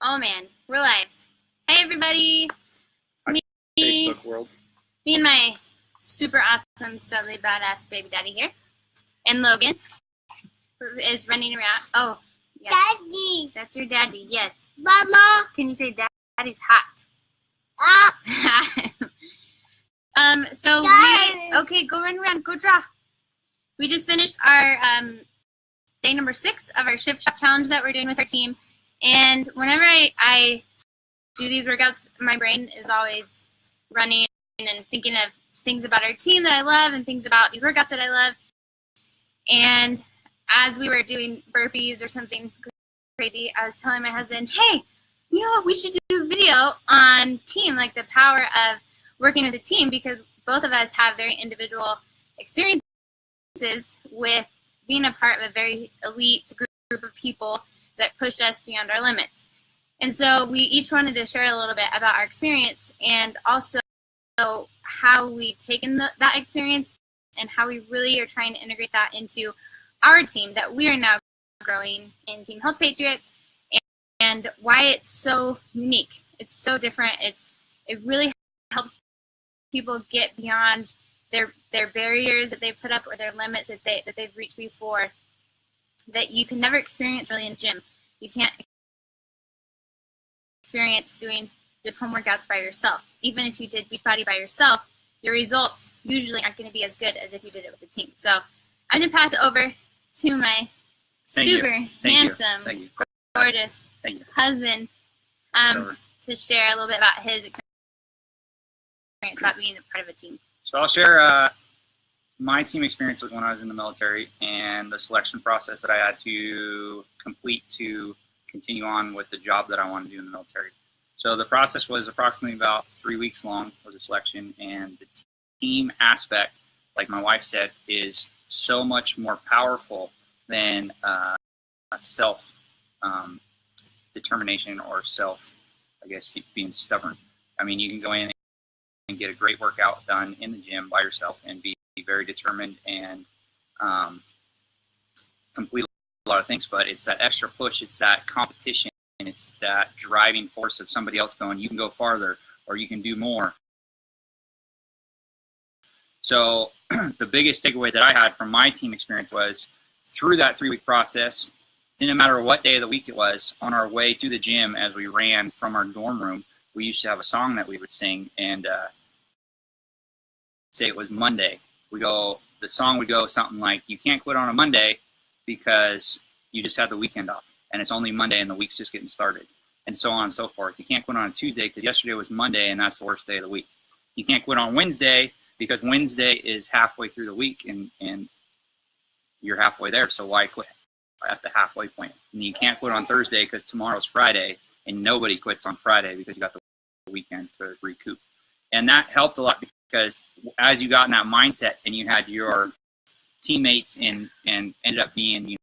Oh man, we're live. Hi everybody. Hi, Facebook world. Me and my super awesome, studly, badass baby daddy here. And Logan is running around. Oh, yeah. Daddy. That's your daddy, yes. Mama. Can you say daddy's hot? So okay, go run around, go draw. We just finished our day number 6 of our Shift Shop challenge that we're doing with our team. And whenever I do these workouts, my brain is always running and thinking of things about our team that I love and things about these workouts that I love. And as we were doing burpees or something crazy, I was telling my husband, hey, you know what, we should do a video on team, like the power of working with a team, because both of us have very individual experiences with being a part of a very elite group of people that pushed us beyond our limits. And so we each wanted to share a little bit about our experience and also how we've taken that experience and how we really are trying to integrate that into our team that we are now growing in Team Health Patriots, and why it's so unique. It's so different. It really helps people get beyond their barriers that they put up or their limits that they've reached before, that you can never experience really in the gym. You can't experience doing just home workouts by yourself. Even if you did Beachbody by yourself, your results usually aren't going to be as good as if you did it with a team. So I'm going to pass it over to my super handsome, gorgeous husband to share a little bit about his experience about being a part of a team. So I'll share my team experience was when I was in the military and the selection process that I had to complete to continue on with the job that I wanted to do in the military. So the process was approximately about 3 weeks long, was a selection, and the team aspect, like my wife said, is so much more powerful than self determination or self, I guess, being stubborn. I mean, you can go in and get a great workout done in the gym by yourself and be very determined and complete a lot of things, but it's that extra push, it's that competition, and it's that driving force of somebody else going, you can go farther or you can do more. So the biggest takeaway that I had from my team experience was through that 3-week process, didn't matter what day of the week it was, on our way to the gym as we ran from our dorm room, we used to have a song that we would sing, and say it was Monday. The song would go something like, you can't quit on a Monday because you just had the weekend off, and it's only Monday and the week's just getting started, and so on and so forth. You can't quit on a Tuesday because yesterday was Monday and that's the worst day of the week. You can't quit on Wednesday because Wednesday is halfway through the week and you're halfway there, so why quit at the halfway point? And you can't quit on Thursday because tomorrow's Friday, and nobody quits on Friday because you got the weekend to recoup. And that helped a lot because as you got in that mindset and you had your teammates and ended up being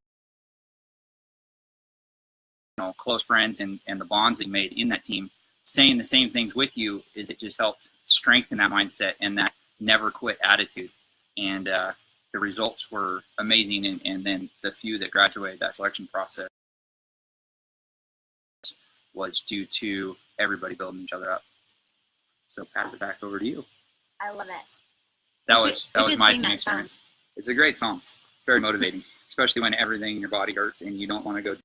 close friends and the bonds that you made in that team saying the same things with you, is it just helped strengthen that mindset and that never quit attitude. And the results were amazing, and then the few that graduated that selection process was due to everybody building each other up. So pass it back over to you. I love it. That was my team experience. It's a great song. Very motivating, especially when everything in your body hurts and you don't want to go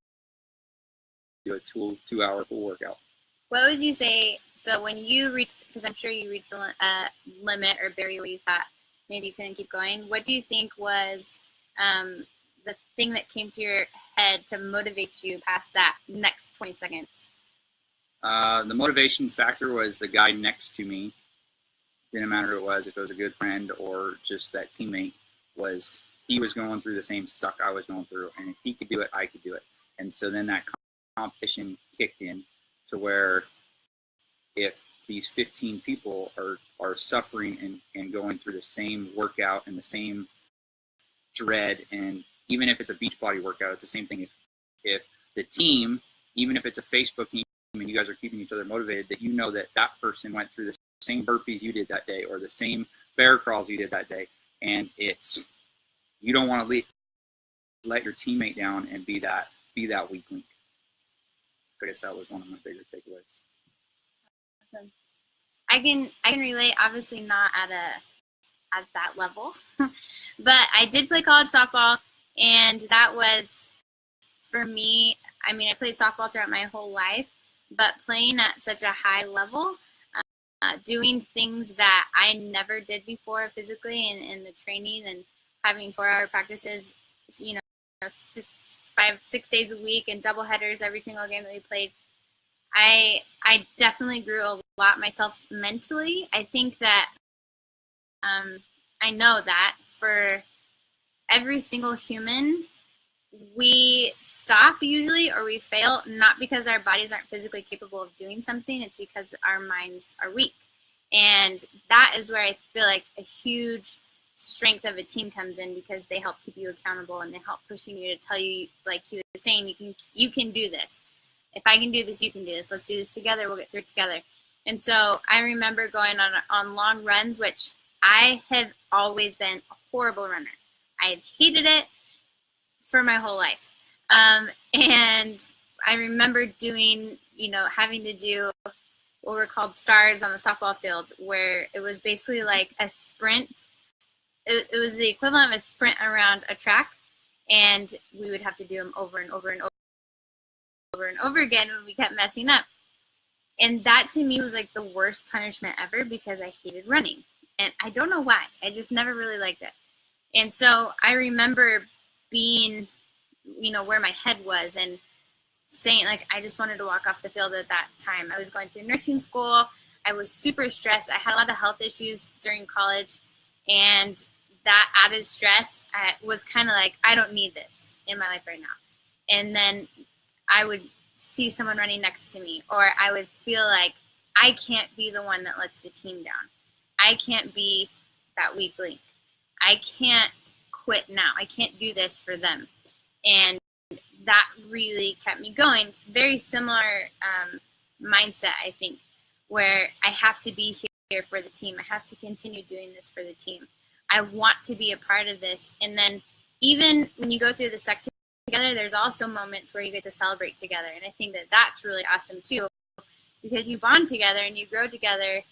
do a 2-hour pool workout. What would you say, so when you reached, because I'm sure you reached a limit or barrier where you thought maybe you couldn't keep going, what do you think was the thing that came to your head to motivate you past that next 20 seconds? The motivation factor was the guy next to me. Didn't matter who it was, if it was a good friend or just that teammate, he was going through the same suck I was going through, and if he could do it, I could do it. And so then that competition kicked in to where if these 15 people are suffering and going through the same workout and the same dread, and even if it's a Beachbody workout, it's the same thing. If the team, even if it's a Facebook team, and you guys are keeping each other motivated, that you know that person went through the same burpees you did that day or the same bear crawls you did that day, and you don't want to let your teammate down and be that weak link. I guess that was one of my bigger takeaways. I can relate, obviously not at that level, but I did play college softball, and that was, for me, I mean, I played softball throughout my whole life, but playing at such a high level, doing things that I never did before physically, and in the training, and having 4-hour practices, 6 days a week, and double headers every single game that we played. I definitely grew a lot myself mentally. I think that I know that for every single human, we stop usually, or we fail, not because our bodies aren't physically capable of doing something. It's because our minds are weak. And that is where I feel like a huge strength of a team comes in, because they help keep you accountable, and they help pushing you to tell you, like he was saying, you can do this. If I can do this, you can do this. Let's do this together. We'll get through it together. And so I remember going on long runs, which I have always been a horrible runner. I have hated it for my whole life. And I remember doing, having to do what were called stars on the softball field, where it was basically like a sprint. It was the equivalent of a sprint around a track, and we would have to do them over and over and over again when we kept messing up. And that to me was like the worst punishment ever, because I hated running. And I don't know why. I just never really liked it. And so I remember being, where my head was, and saying, like, I just wanted to walk off the field at that time. I was going through nursing school. I was super stressed. I had a lot of health issues during college. And that added stress was kind of like, I don't need this in my life right now. And then I would see someone running next to me, or I would feel like I can't be the one that lets the team down. I can't be that weak link. I can't quit now. I can't do this for them. And that really kept me going. It's very similar mindset, I think, where I have to be here for the team. I have to continue doing this for the team. I want to be a part of this. And then even when you go through the sector together, there's also moments where you get to celebrate together. And I think that that's really awesome too, because you bond together and you grow together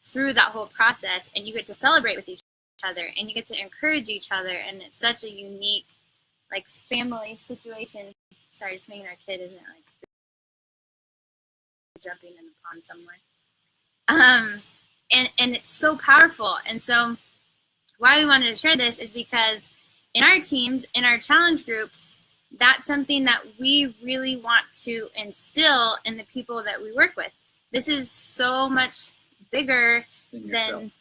through that whole process, and you get to celebrate with each other, and you get to encourage each other. And it's such a unique, like, family situation. Sorry, just making our kid isn't like jumping in the pond somewhere. And it's so powerful. And so why we wanted to share this is because in our teams, in our challenge groups, that's something that we really want to instill in the people that we work with. This is so much bigger than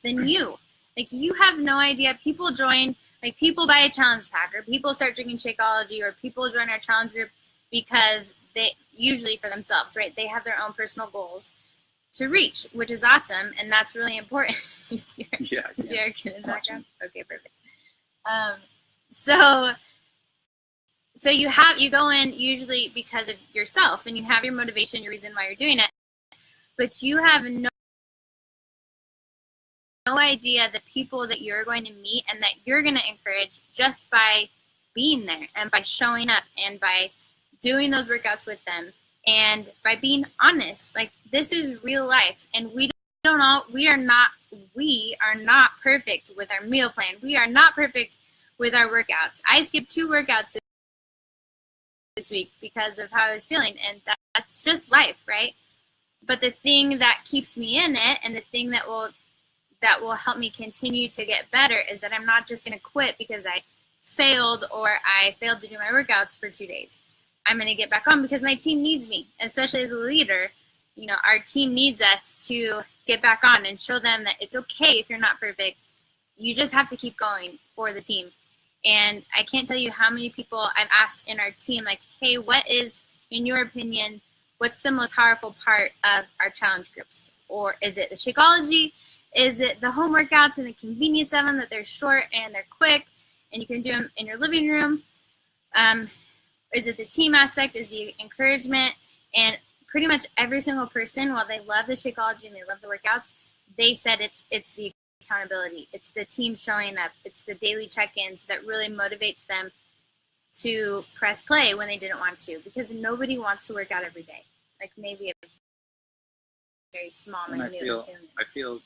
you. Like, you have no idea. People join, like, people buy a challenge pack, or people start drinking Shakeology, or people join our challenge group because they, usually for themselves, right? They have their own personal goals to reach, which is awesome, and that's really important. You see our kid in the background? Okay, perfect. So you go in usually because of yourself, and you have your motivation, your reason why you're doing it, but you have no idea the people that you're going to meet and that you're going to encourage just by being there, and by showing up, and by doing those workouts with them, and by being honest. Like, this is real life, and we are not perfect with our meal plan. We are not perfect with our workouts. I skipped 2 workouts this week because of how I was feeling, and that's just life, right? But the thing that keeps me in it, and the thing that will help me continue to get better, is that I'm not just going to quit because I failed, or I failed to do my workouts for 2 days. I'm going to get back on because my team needs me, especially as a leader. Our team needs us to get back on and show them that it's okay if you're not perfect. You just have to keep going for the team. And I can't tell you how many people I've asked in our team, like, hey, what is, in your opinion, what's the most powerful part of our challenge groups? Or is it the Shakeology? Is it the home workouts and the convenience of them, that they're short and they're quick and you can do them in your living room? Is it the team aspect? Is the encouragement? And pretty much every single person, while they love the Shakeology and they love the workouts, they said it's the accountability. It's the team showing up. It's the daily check-ins that really motivates them to press play when they didn't want to, because nobody wants to work out every day. Like maybe a very small, minute. I feel,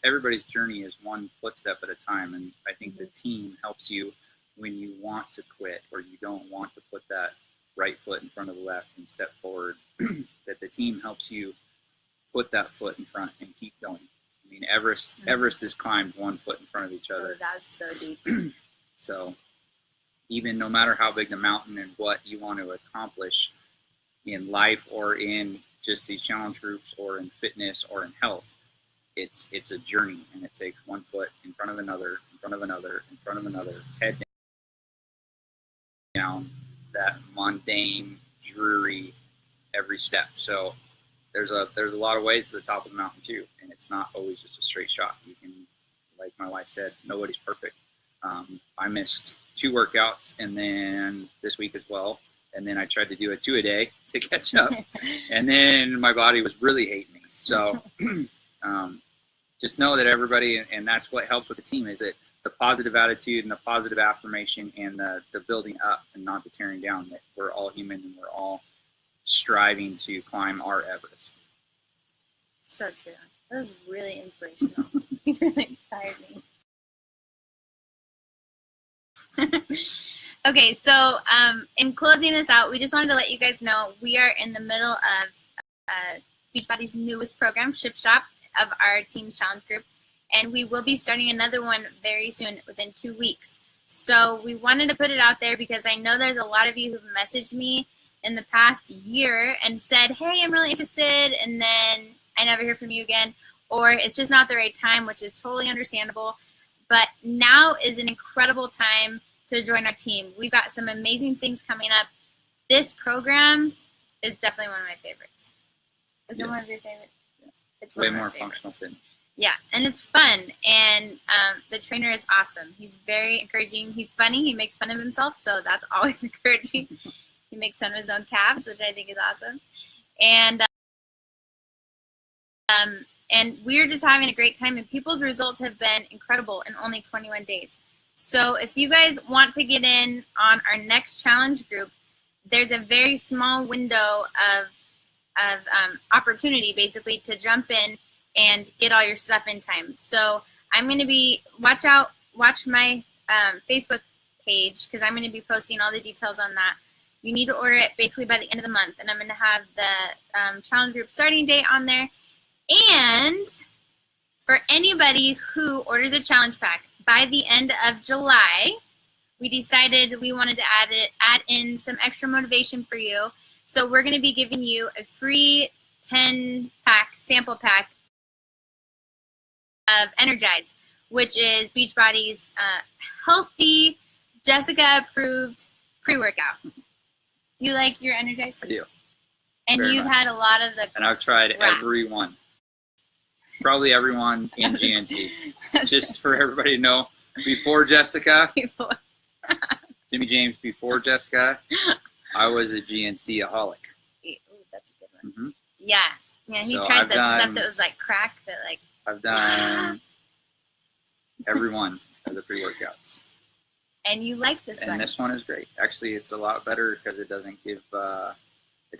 everybody's journey is one footstep at a time, and I think the team helps you when you want to quit or you don't want to put that right foot in front of the left and step forward. That the team helps you put that foot in front and keep going. I mean, Everest is climbed one foot in front of each other. Oh, that was so deep. So even no matter how big the mountain and what you want to accomplish in life or in just these challenge groups or in fitness or in health, it's a journey, and it takes one foot in front of another, in front of another, in front of another, head down that mundane, dreary every step. So there's a lot of ways to the top of the mountain too, and it's not always just a straight shot. You can, like my wife said, nobody's perfect. I missed 2 workouts, and then this week as well, and then I tried to do a 2 a day to catch up, and then my body was really hating me. So just know that everybody, and that's what helps with the team, is that the positive attitude and the positive affirmation and the building up and not the tearing down, that we're all human and we're all striving to climb our Everest. So true. That was really inspirational. You really inspired me. Okay, so in closing this out, we just wanted to let you guys know we are in the middle of Beachbody's newest program, Ship Shop, of our Team's Challenge Group, and we will be starting another one very soon, within 2 weeks. So we wanted to put it out there because I know there's a lot of you who've messaged me in the past year and said, hey, I'm really interested, and then I never hear from you again, or it's just not the right time, which is totally understandable. But now is an incredible time to join our team. We've got some amazing things coming up. This program is definitely one of my favorites. Is it one of your favorites? Yes. It's way more functional fitness. Yeah, and it's fun, and the trainer is awesome. He's very encouraging. He's funny. He makes fun of himself, so that's always encouraging. He makes fun of his own calves, which I think is awesome. And we're just having a great time, and people's results have been incredible in only 21 days. So if you guys want to get in on our next challenge group, there's a very small window of opportunity, basically, to jump in and get all your stuff in time. So I'm going to be, watch my Facebook page, because I'm going to be posting all the details on that. You need to order it basically by the end of the month, and I'm going to have the challenge group starting date on there. And for anybody who orders a challenge pack by the end of July, we decided we wanted to add in some extra motivation for you. So we're going to be giving you a free 10-pack sample pack of Energize, which is Beachbody's healthy, Jessica-approved pre-workout. Do you like your Energize? I do. And very you've much. had a lot of the And I've tried every one. Probably everyone in GNC. Just for everybody to know, before Jessica, Jimmy James, before Jessica, I was a GNC-aholic. Ooh, that's a good one. Mm-hmm. Yeah, he tried that stuff that was like crack, that like. I've done every one of the pre-workouts. And you like this one. And this one is great. Actually, it's a lot better because it doesn't it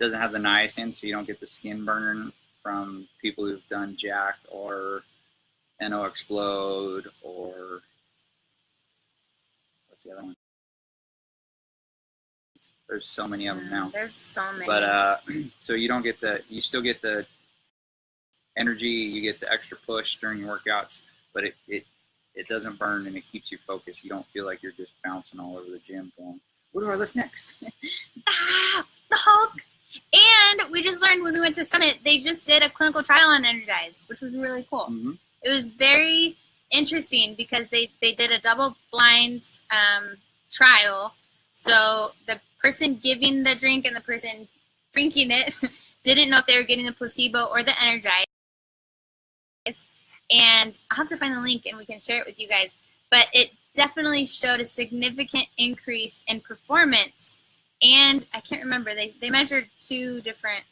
doesn't have the niacin, so you don't get the skin burn from people who've done Jack or NO Explode, or what's the other one? There's so many of them now. There's so many. But so you still get the energy, you get the extra push during your workouts, but it doesn't burn, and it keeps you focused. You don't feel like you're just bouncing all over the gym going, what do I lift next? The Hulk! And we just learned when we went to Summit, they just did a clinical trial on Energize, which was really cool. Mm-hmm. It was very interesting because they did a double-blind trial. So the person giving the drink and the person drinking it didn't know if they were getting the placebo or the Energize. And I'll have to find the link and we can share it with you guys. But it definitely showed a significant increase in performance. And I can't remember, they measured 2 different,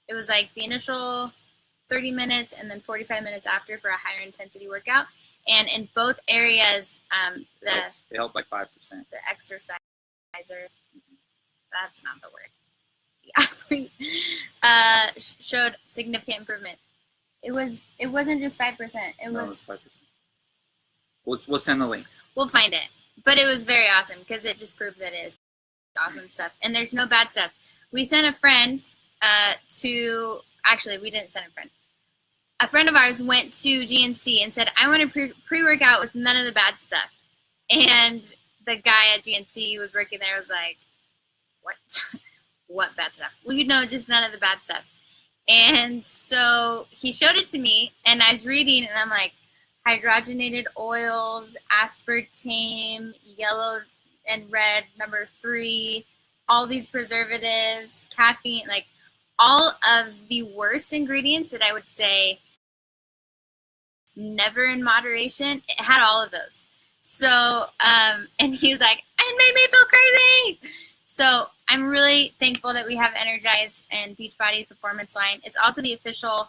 it was like the initial 30 minutes and then 45 minutes after for a higher intensity workout. And in both areas, they help by 5%. The exerciser That's not the word. The athlete showed significant improvement. It wasn't just 5%. It was 5%. We'll send the link. We'll find it. But it was very awesome because it just proved that it is awesome stuff. And there's no bad stuff. We sent a friend actually, we didn't send a friend. A friend of ours went to GNC and said, I want to pre-workout with none of the bad stuff. And the guy at GNC who was working there was like, what? What bad stuff? Well, just none of the bad stuff. And so he showed it to me, and I was reading, and I'm like, hydrogenated oils, aspartame, yellow and red, number 3, all these preservatives, caffeine, like all of the worst ingredients that I would say never in moderation. It had all of those. So, and he was like, it made me feel crazy. So I'm really thankful that we have Energize and Beachbody's performance line. It's also the official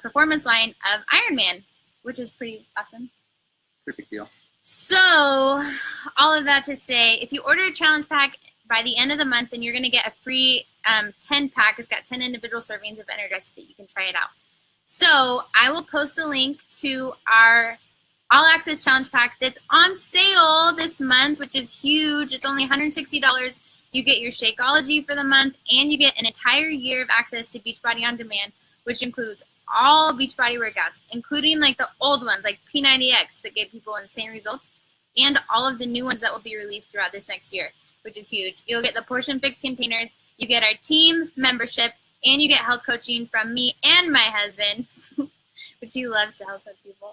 performance line of Ironman, which is pretty awesome. Pretty big deal. So all of that to say, if you order a challenge pack by the end of the month, then you're going to get a free 10-pack. It's got 10 individual servings of Energize so that you can try it out. So I will post a link to our All Access Challenge Pack that's on sale this month, which is huge. It's only $160. You get your Shakeology for the month, and you get an entire year of access to Beachbody On Demand, which includes all Beachbody workouts, including like the old ones, like P90X that gave people insane results, and all of the new ones that will be released throughout this next year, which is huge. You'll get the Portion Fix containers, you get our team membership, and you get health coaching from me and my husband, which he loves to help with people.